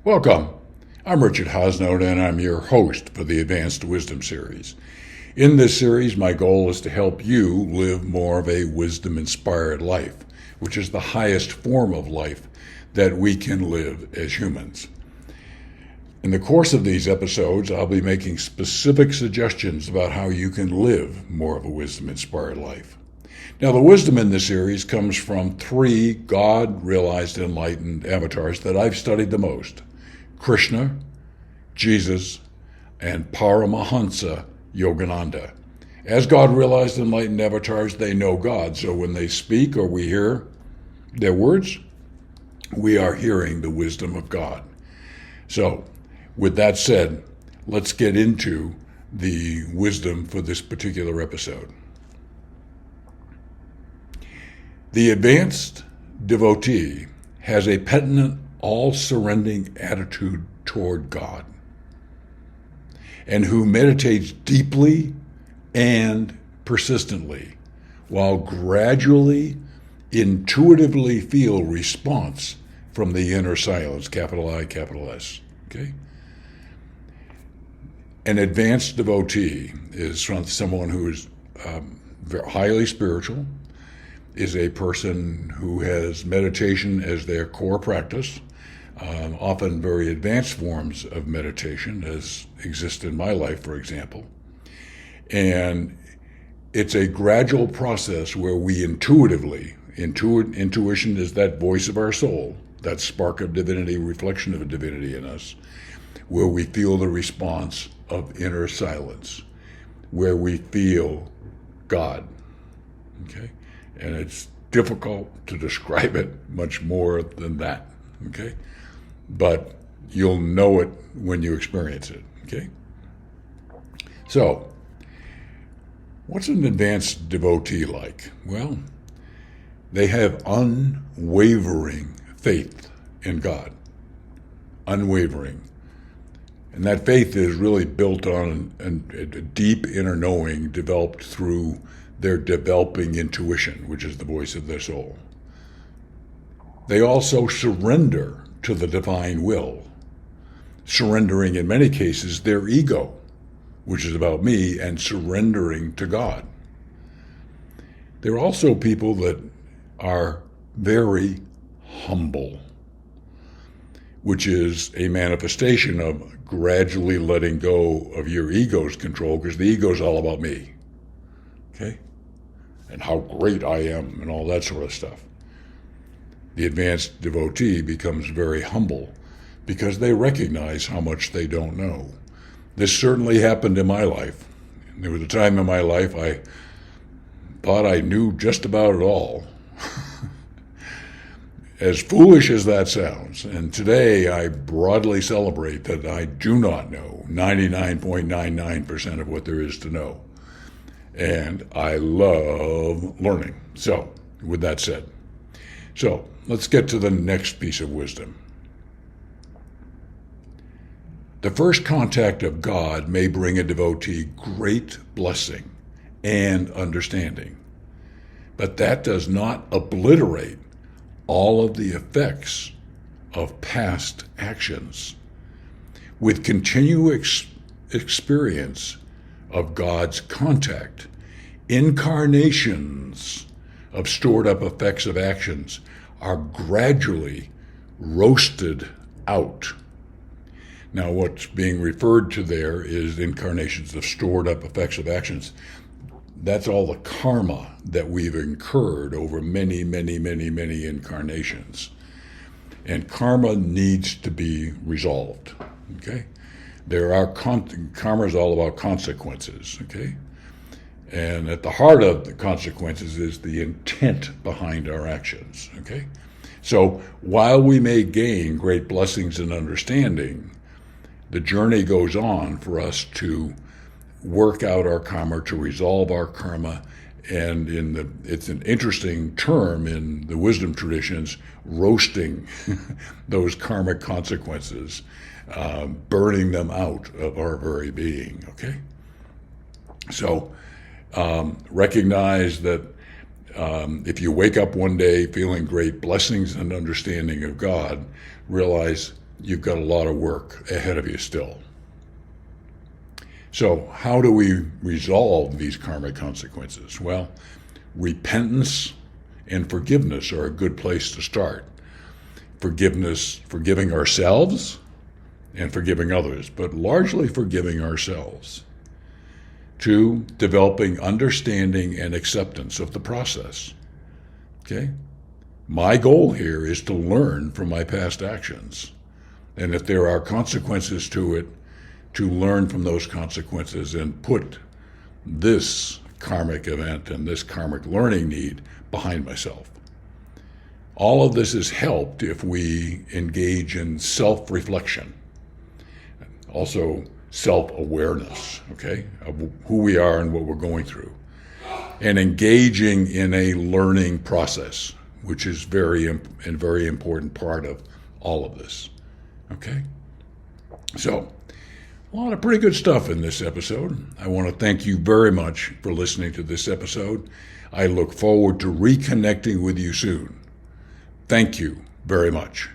Welcome. I'm Richard HAASNOOT, and I'm your host for the Advanced Wisdom Series. In this series, my goal is to help you live more of a wisdom-inspired life, which is the highest form of life that we can live as humans. In the course of these episodes, I'll be making specific suggestions about how you can live more of a wisdom-inspired life. Now, the wisdom in this series comes from three God-realized enlightened avatars that I've studied the most: Krishna, Jesus, and Paramahansa Yogananda. As God-realized enlightened avatars, they know God, so when they speak or we hear their words, we are hearing the wisdom of God. So, with that said, let's get into the wisdom for this particular episode. The advanced devotee has a penitent, all-surrendering attitude toward God, and who meditates deeply and persistently, while gradually, intuitively feel response from the inner silence, capital I, capital S. Okay? An advanced devotee is someone who is highly spiritual, is a person who has meditation as their core practice, often very advanced forms of meditation, as exist in my life, for example. And it's a gradual process where we intuitively, intuition is that voice of our soul, that spark of divinity, reflection of divinity in us, where we feel the response of inner silence, where we feel God. Okay? And it's difficult to describe it much more than that. Okay? But you'll know it when you experience it, okay? So, what's an advanced devotee like? Well, they have unwavering faith in God. Unwavering. And that faith is really built on a deep inner knowing developed through their developing intuition, which is the voice of their soul. They also surrender to the divine will, surrendering in many cases their ego, which is about me, and surrendering to God. There are also people that are very humble, which is a manifestation of gradually letting go of your ego's control, because the ego is all about me, okay? And how great I am and all that sort of stuff. The advanced devotee becomes very humble because they recognize how much they don't know. This certainly happened in my life. There was a time in my life I thought I knew just about it all. As foolish as that sounds, and today I broadly celebrate that I do not know 99.99% of what there is to know. And I love learning. So, with that said, let's get to the next piece of wisdom. The first contact of God may bring a devotee great blessing and understanding, but that does not obliterate all of the effects of past actions. With continuous experience of God's contact, incarnations of stored up effects of actions are gradually roasted out. Now, what's being referred to there is incarnations of stored up effects of actions. That's all the karma that we've incurred over many, many, many, many incarnations. And karma needs to be resolved, okay? Karma is all about consequences, okay? And at the heart of the consequences is the intent behind our actions, okay? So while we may gain great blessings and understanding, the journey goes on for us to work out our karma, to resolve our karma, and it's an interesting term in the wisdom traditions, roasting those karmic consequences, burning them out of our very being, okay? So recognize that if you wake up one day feeling great blessings and understanding of God, realize you've got a lot of work ahead of you still. So how do we resolve these karmic consequences? Well, repentance and forgiveness are a good place to start. Forgiveness, forgiving ourselves and forgiving others, but largely forgiving ourselves. 2, developing understanding and acceptance of the process. Okay? My goal here is to learn from my past actions. And if there are consequences to it, to learn from those consequences and put this karmic event and this karmic learning need behind myself. All of this is helped if we engage in self-reflection. Also, self-awareness, okay, of who we are and what we're going through. And engaging in a learning process, which is very important part of all of this, okay? So, a lot of pretty good stuff in this episode. I want to thank you very much for listening to this episode. I look forward to reconnecting with you soon. Thank you very much.